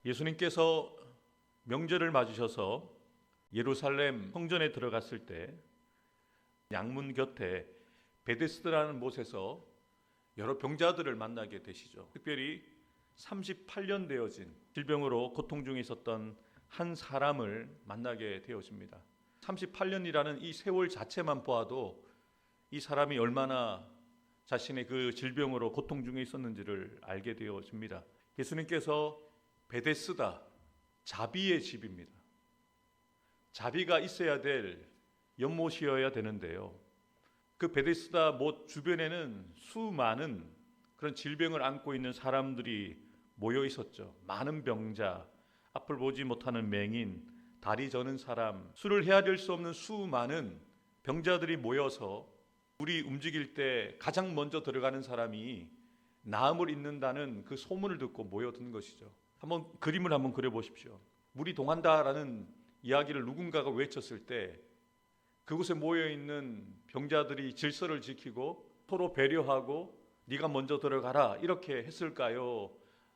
예수님께서 명절을 맞으셔서 예루살렘 성전에 들어갔을 때 양문 곁에 베데스다라는 곳에서 여러 병자들을 만나게 되시죠. 특별히 38년 되어진 질병으로 고통 중에 있었던 한 사람을 만나게 되어집니다. 38년이라는 이 세월 자체만 보아도 이 사람이 얼마나 자신의 그 질병으로 고통 중에 있었는지를 알게 되어집니다. 예수님께서 베데스다, 자비의 집입니다. 자비가 있어야 될 연못이어야 되는데요. 그 베데스다 못 주변에는 수많은 그런 질병을 안고 있는 사람들이 모여 있었죠. 많은 병자, 앞을 보지 못하는 맹인, 다리 저는 사람, 술을 헤아릴 수 없는 수많은 병자들이 모여서 물이 움직일 때 가장 먼저 들어가는 사람이 나음을 잇는다는 그 소문을 듣고 모여든 것이죠. 한번 그림을 한번 그려보십시오. 물이 동한다라는 이야기를 누군가가 외쳤을 때 그곳에 모여있는 병자들이 질서를 지키고 서로 배려하고 네가 먼저 들어가라 이렇게 했을까요?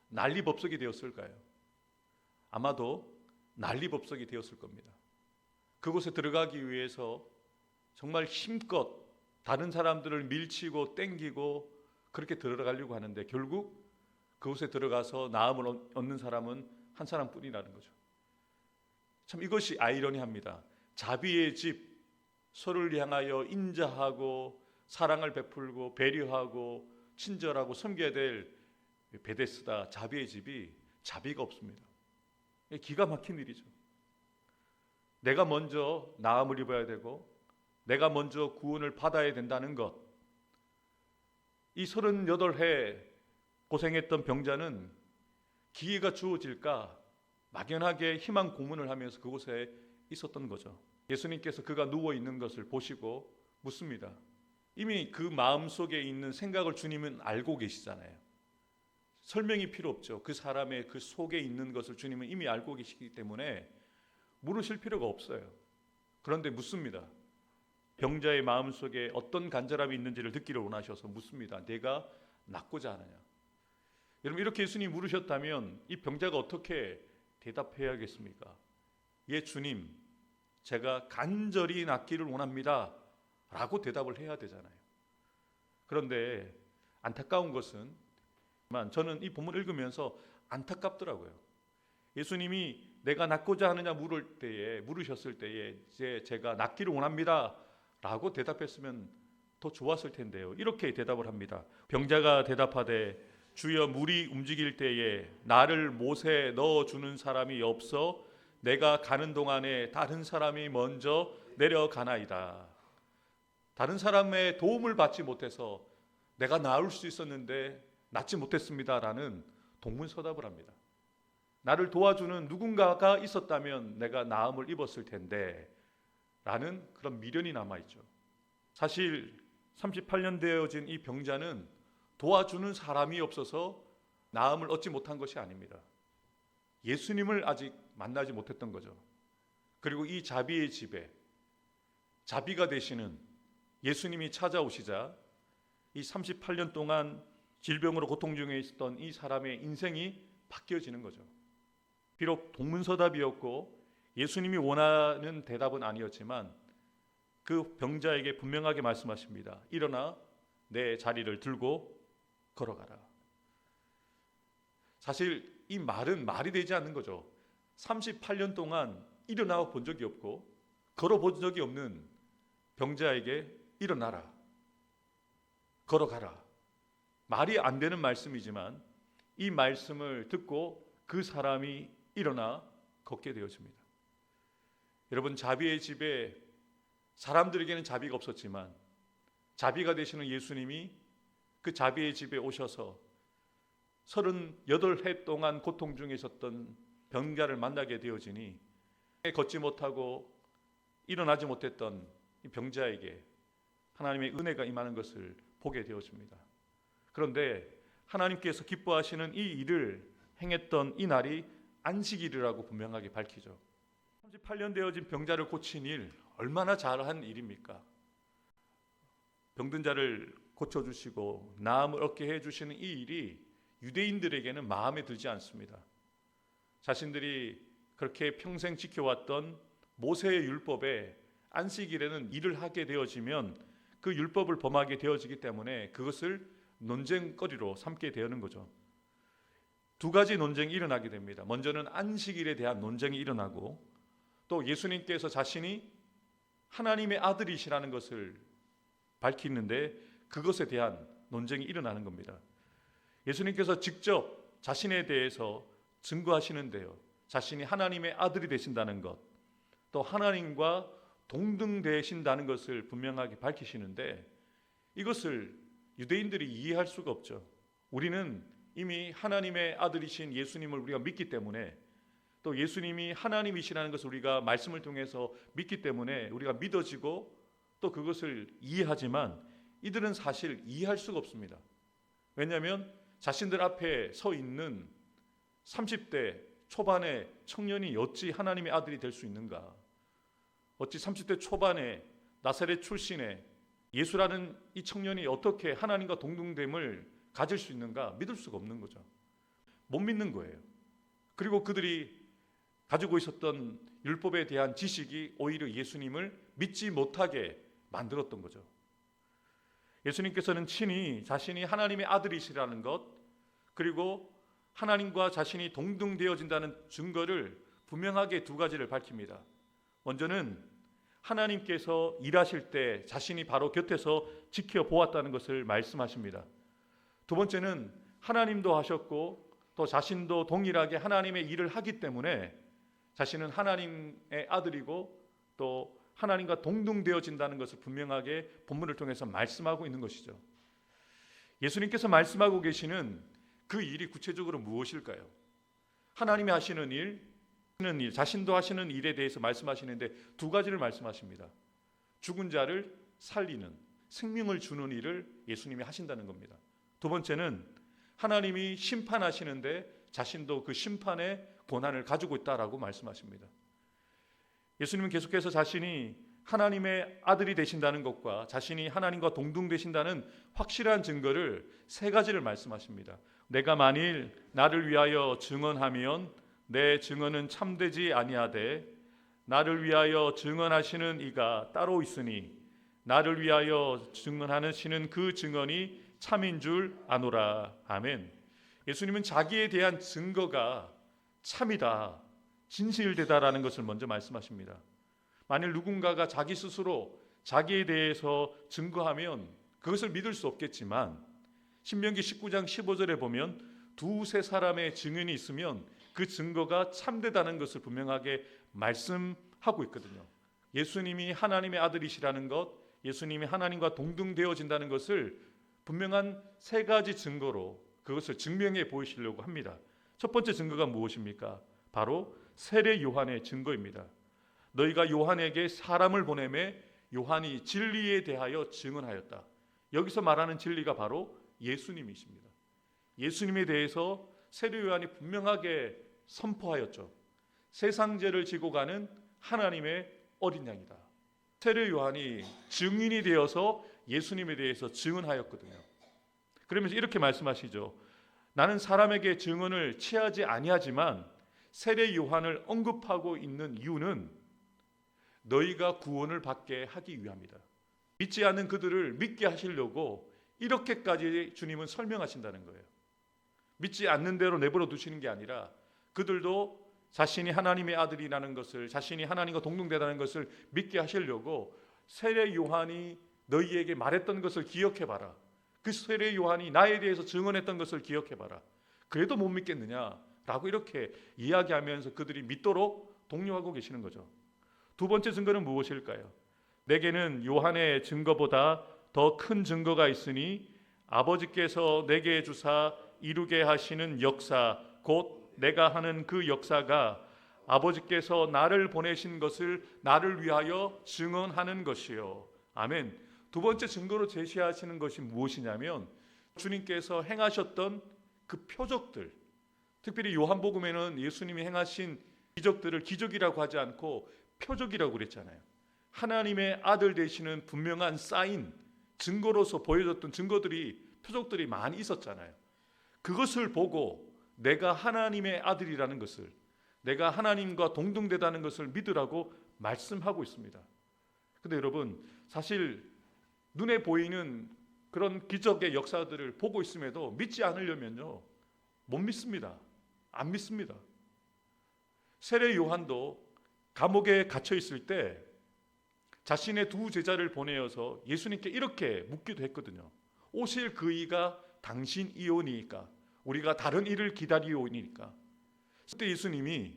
난리법석이 되었을까요? 아마도 난리법석이 되었을 겁니다. 그곳에 들어가기 위해서 정말 힘껏 다른 사람들을 밀치고 땡기고 그렇게 들어가려고 하는데 결국 그곳에 들어가서 나음을 얻는 사람은 한 사람뿐이라는 거죠. 참 이것이 아이러니합니다. 자비의 집, 서로를 향하여 인자하고 사랑을 베풀고 배려하고 친절하고 섬겨야 될 베데스다 자비의 집이 자비가 없습니다. 기가 막힌 일이죠. 내가 먼저 나음을 입어야 되고 내가 먼저 구원을 받아야 된다는 것. 이 38해 고생했던 병자는 기회가 주어질까 막연하게 희망 고문을 하면서 그곳에 있었던 거죠. 예수님께서 그가 누워있는 것을 보시고 묻습니다. 이미 그 마음속에 있는 생각을 주님은 알고 계시잖아요. 설명이 필요 없죠. 그 사람의 그 속에 있는 것을 주님은 이미 알고 계시기 때문에 물으실 필요가 없어요. 그런데 묻습니다. 병자의 마음속에 어떤 간절함이 있는지를 듣기를 원하셔서 묻습니다. 내가 낫고자 하느냐. 여러분 이렇게 예수님이 물으셨다면 이 병자가 어떻게 대답해야겠습니까? 예 주님, 제가 간절히 낫기를 원합니다 라고 대답을 해야 되잖아요. 그런데 안타까운 것은 저는 이 본문을 읽으면서 안타깝더라고요. 예수님이 내가 낫고자 하느냐 물으셨을 때에 이제 제가 낫기를 원합니다 라고 대답했으면 더 좋았을 텐데요. 이렇게 대답을 합니다. 병자가 대답하되 주여 물이 움직일 때에 나를 못에 넣어주는 사람이 없어 내가 가는 동안에 다른 사람이 먼저 내려가나이다. 다른 사람의 도움을 받지 못해서 내가 나을 수 있었는데 낫지 못했습니다라는 동문서답을 합니다. 나를 도와주는 누군가가 있었다면 내가 나음을 입었을 텐데 라는 그런 미련이 남아있죠. 사실 38년 되어진 이 병자는 도와주는 사람이 없어서 나음을 얻지 못한 것이 아닙니다. 예수님을 아직 만나지 못했던 거죠. 그리고 이 자비의 집에 자비가 되시는 예수님이 찾아오시자 이 38년 동안 질병으로 고통 중에 있었던 이 사람의 인생이 바뀌어지는 거죠. 비록 동문서답이었고 예수님이 원하는 대답은 아니었지만 그 병자에게 분명하게 말씀하십니다. 일어나 내 자리를 들고 걸어가라. 사실 이 말은 말이 되지 않는 거죠. 38년 동안 일어나 본 적이 없고 걸어 본 적이 없는 병자에게 일어나라, 걸어가라. 말이 안 되는 말씀이지만 이 말씀을 듣고 그 사람이 일어나 걷게 되어집니다. 여러분 자비의 집에 사람들에게는 자비가 없었지만 자비가 되시는 예수님이 그 자비의 집에 오셔서 38해 동안 고통 중에 있었던 병자를 만나게 되어지니 걷지 못하고 일어나지 못했던 이 병자에게 하나님의 은혜가 임하는 것을 보게 되어집니다. 그런데 하나님께서 기뻐하시는 이 일을 행했던 이 날이 안식일이라고 분명하게 밝히죠. 38년 되어진 병자를 고친 일 얼마나 잘한 일입니까? 병든 자를 고쳐주시고 나음을 얻게 해주시는 이 일이 유대인들에게는 마음에 들지 않습니다. 자신들이 그렇게 평생 지켜왔던 모세의 율법에 안식일에는 일을 하게 되어지면 그 율법을 범하게 되어지기 때문에 그것을 논쟁거리로 삼게 되는 거죠. 두 가지 논쟁이 일어나게 됩니다. 먼저는 안식일에 대한 논쟁이 일어나고, 또 예수님께서 자신이 하나님의 아들이시라는 것을 밝히는데 그것에 대한 논쟁이 일어나는 겁니다. 예수님께서 직접 자신에 대해서 증거하시는데요, 자신이 하나님의 아들이 되신다는 것, 또 하나님과 동등되신다는 것을 분명하게 밝히시는데, 이것을 유대인들이 이해할 수가 없죠. 우리는 이미 하나님의 아들이신 예수님을 우리가 믿기 때문에, 또 예수님이 하나님이시라는 것을 우리가 말씀을 통해서 믿기 때문에 우리가 믿어지고 또 그것을 이해하지만, 이들은 사실 이해할 수가 없습니다. 왜냐하면 자신들 앞에 서 있는 30대 초반의 청년이 어찌 하나님의 아들이 될 수 있는가? 어찌 30대 초반에 나사렛 출신의 예수라는 이 청년이 어떻게 하나님과 동등됨을 가질 수 있는가? 믿을 수가 없는 거죠. 못 믿는 거예요. 그리고 그들이 가지고 있었던 율법에 대한 지식이 오히려 예수님을 믿지 못하게 만들었던 거죠. 예수님께서는 친히 자신이 하나님의 아들이시라는 것, 그리고 하나님과 자신이 동등되어진다는 증거를 분명하게 두 가지를 밝힙니다. 먼저는 하나님께서 일하실 때 자신이 바로 곁에서 지켜보았다는 것을 말씀하십니다. 두 번째는 하나님도 하셨고 또 자신도 동일하게 하나님의 일을 하기 때문에 자신은 하나님의 아들이고 또 하나님과 동등되어진다는 것을 분명하게 본문을 통해서 말씀하고 있는 것이죠. 예수님께서 말씀하고 계시는 그 일이 구체적으로 무엇일까요? 하나님이 하시는 일, 자신도 하시는 일에 대해서 말씀하시는데 두 가지를 말씀하십니다. 죽은 자를 살리는, 생명을 주는 일을 예수님이 하신다는 겁니다. 두 번째는 하나님이 심판하시는데 자신도 그 심판의 권한을 가지고 있다라고 말씀하십니다. 예수님은 계속해서 자신이 하나님의 아들이 되신다는 것과 자신이 하나님과 동등되신다는 확실한 증거를 세 가지를 말씀하십니다. 내가 만일 나를 위하여 증언하면 내 증언은 참되지 아니하되 나를 위하여 증언하시는 이가 따로 있으니 나를 위하여 증언하시는 그 증언이 참인 줄 아노라. 아멘. 예수님은 자기에 대한 증거가 참이다, 진실되다라는 것을 먼저 말씀하십니다. 만일 누군가가 자기 스스로 자기에 대해서 증거하면 그것을 믿을 수 없겠지만, 신명기 19장 15절에 보면 두세 사람의 증인이 있으면 그 증거가 참되다는 것을 분명하게 말씀하고 있거든요. 예수님이 하나님의 아들이시라는 것, 예수님이 하나님과 동등되어진다는 것을 분명한 세 가지 증거로 그것을 증명해 보이시려고 합니다. 첫 번째 증거가 무엇입니까? 바로 세례 요한의 증거입니다. 너희가 요한에게 사람을 보내매 요한이 진리에 대하여 증언하였다. 여기서 말하는 진리가 바로 예수님이십니다. 예수님에 대해서 세례 요한이 분명하게 선포하였죠. 세상 죄를 지고 가는 하나님의 어린 양이다. 세례 요한이 증인이 되어서 예수님에 대해서 증언하였거든요. 그러면서 이렇게 말씀하시죠. 나는 사람에게 증언을 취하지 아니하지만 세례 요한을 언급하고 있는 이유는 너희가 구원을 받게 하기 위함이다. 믿지 않는 그들을 믿게 하시려고 이렇게까지 주님은 설명하신다는 거예요. 믿지 않는 대로 내버려 두시는 게 아니라 그들도 자신이 하나님의 아들이라는 것을, 자신이 하나님과 동등되다는 것을 믿게 하시려고 세례 요한이 너희에게 말했던 것을 기억해봐라. 그 세례 요한이 나에 대해서 증언했던 것을 기억해봐라. 그래도 못 믿겠느냐라고 이렇게 이야기하면서 그들이 믿도록 독려하고 계시는 거죠. 두 번째 증거는 무엇일까요? 내게는 요한의 증거보다 더 큰 증거가 있으니 아버지께서 내게 주사 이루게 하시는 역사, 곧 내가 하는 그 역사가 아버지께서 나를 보내신 것을 나를 위하여 증언하는 것이요. 아멘. 두 번째 증거로 제시하시는 것이 무엇이냐면 주님께서 행하셨던 그 표적들, 특별히 요한복음에는 예수님이 행하신 기적들을 기적이라고 하지 않고 표적이라고 그랬잖아요. 하나님의 아들 되시는 분명한 사인, 증거로서 보여줬던 증거들이, 표적들이 많이 있었잖아요. 그것을 보고 내가 하나님의 아들이라는 것을, 내가 하나님과 동등되다는 것을 믿으라고 말씀하고 있습니다. 근데 여러분, 사실 눈에 보이는 그런 기적의 역사들을 보고 있음에도 믿지 않으려면요, 못 믿습니다. 안 믿습니다. 세례 요한도 감옥에 갇혀 있을 때 자신의 두 제자를 보내어서 예수님께 이렇게 묻기도 했거든요. 오실 그 이가 당신이오니까 우리가 다른 이를 기다리오니까. 그때 예수님이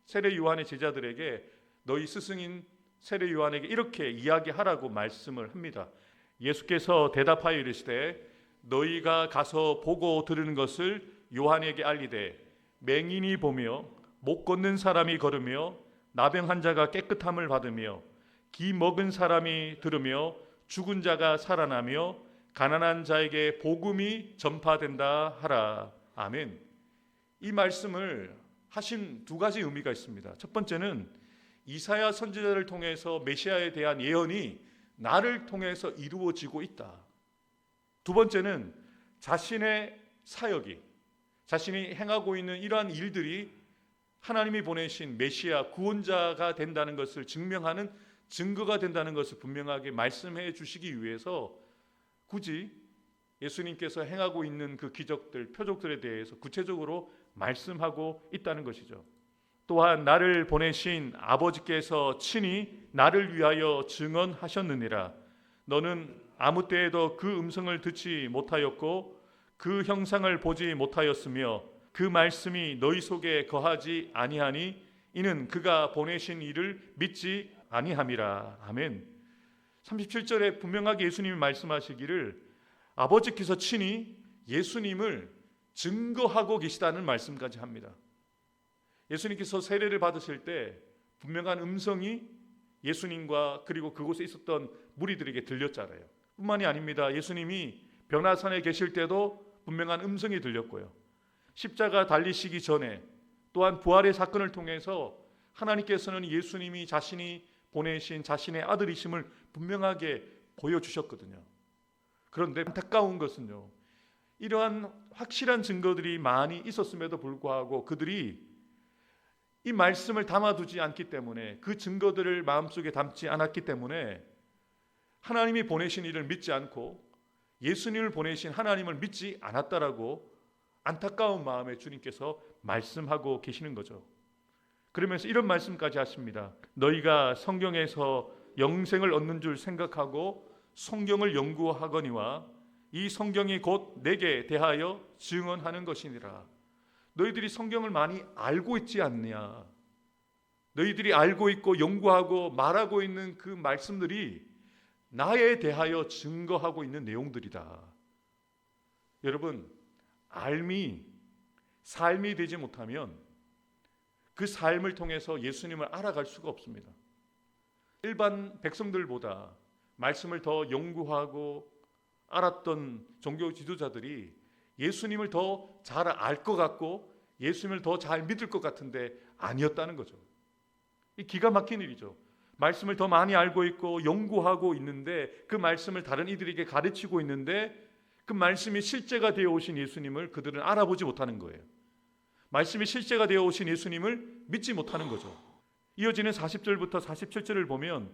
세례 요한의 제자들에게 너희 스승인 세례 요한에게 이렇게 이야기하라고 말씀을 합니다. 예수께서 대답하여 이르시되 너희가 가서 보고 들으는 것을 요한에게 알리되 맹인이 보며 못 걷는 사람이 걸으며 나병 환자가 깨끗함을 받으며 기 먹은 사람이 들으며 죽은 자가 살아나며 가난한 자에게 복음이 전파된다 하라. 아멘. 이 말씀을 하신 두 가지 의미가 있습니다. 첫 번째는 이사야 선지자를 통해서 메시아에 대한 예언이 나를 통해서 이루어지고 있다. 두 번째는 자신의 사역이, 자신이 행하고 있는 이러한 일들이 하나님이 보내신 메시아 구원자가 된다는 것을 증명하는 증거가 된다는 것을 분명하게 말씀해 주시기 위해서 굳이 예수님께서 행하고 있는 그 기적들, 표적들에 대해서 구체적으로 말씀하고 있다는 것이죠. 또한 나를 보내신 아버지께서 친히 나를 위하여 증언하셨느니라. 너는 아무 때에도 그 음성을 듣지 못하였고 그 형상을 보지 못하였으며 그 말씀이 너희 속에 거하지 아니하니 이는 그가 보내신 이를 믿지 아니함이라. 아멘. 37절에 분명하게 예수님이 말씀하시기를 아버지께서 친히 예수님을 증거하고 계시다는 말씀까지 합니다. 예수님께서 세례를 받으실 때 분명한 음성이 예수님과 그리고 그곳에 있었던 무리들에게 들렸잖아요. 뿐만이 아닙니다. 예수님이 변화산에 계실 때도 분명한 음성이 들렸고요. 십자가 달리시기 전에 또한 부활의 사건을 통해서 하나님께서는 예수님이 자신이 보내신 자신의 아들이심을 분명하게 보여주셨거든요. 그런데 안타까운 것은요, 이러한 확실한 증거들이 많이 있었음에도 불구하고 그들이 이 말씀을 담아두지 않기 때문에, 그 증거들을 마음속에 담지 않았기 때문에 하나님이 보내신 이를 믿지 않고 예수님을 보내신 하나님을 믿지 않았다라고 안타까운 마음에 주님께서 말씀하고 계시는 거죠. 그러면서 이런 말씀까지 하십니다. 너희가 성경에서 영생을 얻는 줄 생각하고 성경을 연구하거니와 이 성경이 곧 내게 대하여 증언하는 것이니라. 너희들이 성경을 많이 알고 있지 않느냐? 너희들이 알고 있고 연구하고 말하고 있는 그 말씀들이 나에 대하여 증거하고 있는 내용들이다. 여러분, 삶이 되지 못하면 그 삶을 통해서 예수님을 알아갈 수가 없습니다. 일반 백성들보다 말씀을 더 연구하고 알았던 종교 지도자들이 예수님을 더 잘 알 것 같고 예수님을 더 잘 믿을 것 같은데 아니었다는 거죠. 이 기가 막힌 일이죠. 말씀을 더 많이 알고 있고 연구하고 있는데 그 말씀을 다른 이들에게 가르치고 있는데 그 말씀이 실제가 되어 오신 예수님을 그들은 알아보지 못하는 거예요. 말씀이 실제가 되어 오신 예수님을 믿지 못하는 거죠. 이어지는 40절부터 47절을 보면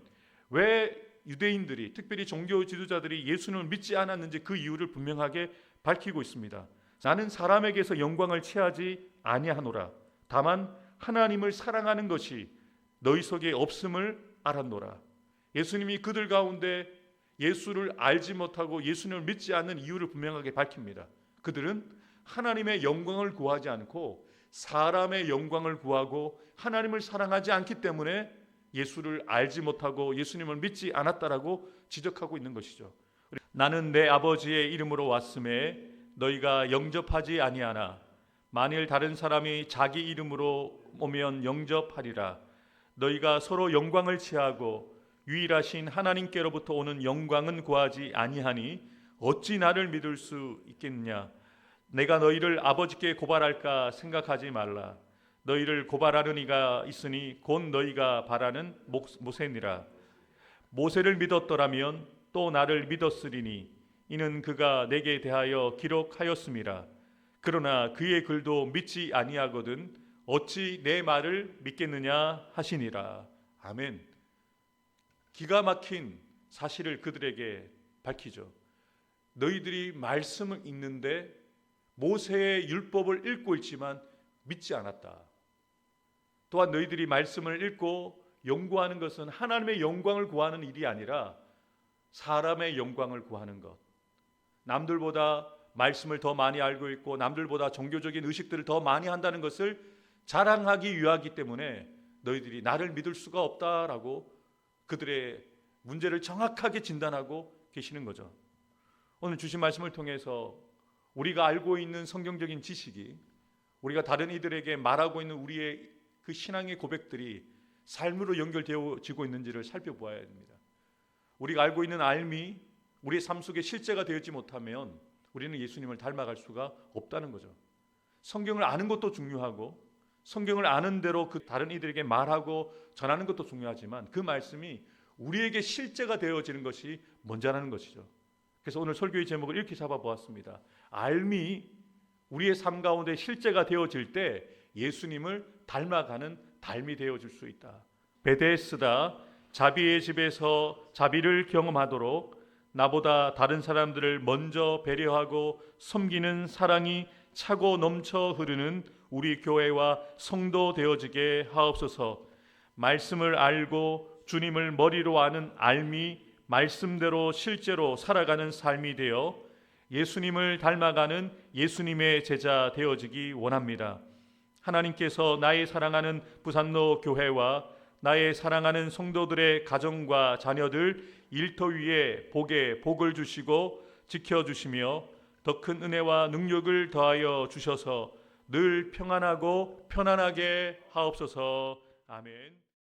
왜 유대인들이, 특별히 종교 지도자들이 예수님을 믿지 않았는지 그 이유를 분명하게 밝히고 있습니다. 나는 사람에게서 영광을 취하지 아니하노라. 다만 하나님을 사랑하는 것이 너희 속에 없음을 알았노라. 예수님이 그들 가운데 예수를 알지 못하고 예수님을 믿지 않는 이유를 분명하게 밝힙니다. 그들은 하나님의 영광을 구하지 않고 사람의 영광을 구하고 하나님을 사랑하지 않기 때문에 예수를 알지 못하고 예수님을 믿지 않았다라고 지적하고 있는 것이죠. 나는 내 아버지의 이름으로 왔음에 너희가 영접하지 아니하나 만일 다른 사람이 자기 이름으로 오면 영접하리라. 너희가 서로 영광을 취하고 유일하신 하나님께로부터 오는 영광은 구하지 아니하니 어찌 나를 믿을 수 있겠느냐. 내가 너희를 아버지께 고발할까 생각하지 말라. 너희를 고발하는 이가 있으니 곧 너희가 바라는 모세니라. 모세를 믿었더라면 또 나를 믿었으리니 이는 그가 내게 대하여 기록하였음이라. 그러나 그의 글도 믿지 아니하거든 어찌 내 말을 믿겠느냐 하시니라. 아멘. 기가 막힌 사실을 그들에게 밝히죠. 너희들이 말씀을 읽는데 모세의 율법을 읽고 있지만 믿지 않았다. 또한 너희들이 말씀을 읽고 연구하는 것은 하나님의 영광을 구하는 일이 아니라 사람의 영광을 구하는 것. 남들보다 말씀을 더 많이 알고 있고 남들보다 종교적인 의식들을 더 많이 한다는 것을 자랑하기 위하기 때문에 너희들이 나를 믿을 수가 없다라고 그들의 문제를 정확하게 진단하고 계시는 거죠. 오늘 주신 말씀을 통해서 우리가 알고 있는 성경적인 지식이 우리가 다른 이들에게 말하고 있는 우리의 그 신앙의 고백들이 삶으로 연결되어지고 있는지를 살펴보아야 됩니다. 우리가 알고 있는 알미 우리의 삶 속에 실제가 되지 못하면 우리는 예수님을 닮아갈 수가 없다는 거죠. 성경을 아는 것도 중요하고 성경을 아는 대로 그 다른 이들에게 말하고 전하는 것도 중요하지만 그 말씀이 우리에게 실제가 되어지는 것이 먼저라는 것이죠. 그래서 오늘 설교의 제목을 이렇게 잡아보았습니다. 알미 우리의 삶 가운데 실제가 되어질 때 예수님을 닮아가는 닮이 되어질 수 있다. 베데스다 자비의 집에서 자비를 경험하도록 나보다 다른 사람들을 먼저 배려하고 섬기는 사랑이 차고 넘쳐 흐르는 우리 교회와 성도 되어지게 하옵소서. 말씀을 알고 주님을 머리로 아는 알미 말씀대로 실제로 살아가는 삶이 되어 예수님을 닮아가는 예수님의 제자 되어지기 원합니다. 하나님께서 나의 사랑하는 부산로 교회와 나의 사랑하는 성도들의 가정과 자녀들 일터 위에 복에 복을 주시고 지켜주시며 더 큰 은혜와 능력을 더하여 주셔서 늘 평안하고 편안하게 하옵소서. 아멘.